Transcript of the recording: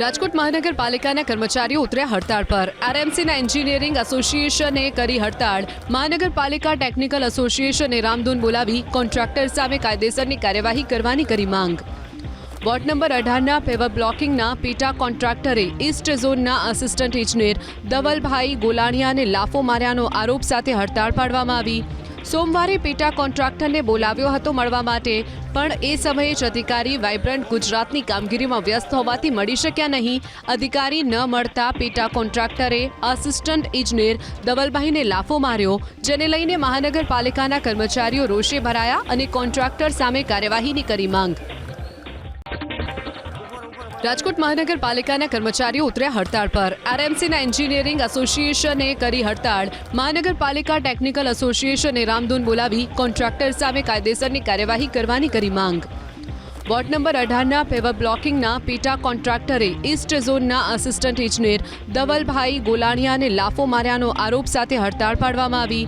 રાજકોટ મહાનગરપાલિકાના કર્મચારીઓ ઉતર્યા હડતાળ પર। આરએમસીના એન્જિનિયરિંગ એસોસિએશને કરી હડતાળ। મહાનગરપાલિકા ટેકનિકલ એસોસિએશને રામધૂન બોલાવી કોન્ટ્રાક્ટર સામે કાયદેસરની કાર્યવાહી કરવાની કરી માંગ। વોર્ડ નંબર 18ના પેવર બ્લોકિંગના પેટા કોન્ટ્રાક્ટરે ઈસ્ટ ઝોનના આસિસ્ટન્ટ ઇજનેર ધવલભાઈ ગોલાણીયાને લાફો માર્યાનો આરોપ સાથે હડતાળ પાડવામાં આવી। સોમવારે પેટા કોન્ટ્રાક્ટરને બોલાવ્યો હતો મળવા માટે, પણ એ સમયે જ અધિકારી વાઇબ્રન્ટ ગુજરાતની કામગીરીમાં વ્યસ્ત હોવાથી મળી શક્યા નહીં। અધિકારી ન મળતા પેટા કોન્ટ્રાક્ટરે આસિસ્ટન્ટ ઇજનેર ધવલભાઈને લાફો માર્યો, જેને લઈને મહાનગરપાલિકાના કર્મચારીઓ રોષે ભરાયા અને કોન્ટ્રાક્ટર સામે કાર્યવાહીની કરી માંગ। રાજકોટ મહાનગરપાલિકાના કર્મચારીઓ ઉતર્યા હડતાળ પર। આરએમસીના એન્જિનિયરિંગ એસોસિએશને કરી હડતાળ। મહાનગરપાલિકા ટેકનિકલ એસોસિએશને રામધૂન બોલાવી કોન્ટ્રાક્ટર સામે કાયદેસરની કાર્યવાહી કરવાની કરી માંગ। વોર્ડ નંબર 18ના પેવર બ્લોકિંગના પેટા કોન્ટ્રાક્ટરે ઈસ્ટ ઝોનના આસિસ્ટન્ટ ઇજનેર ધવલભાઈ ગોલાણીયાને લાફો માર્યાનો આરોપ સાથે હડતાળ પાડવામાં આવી।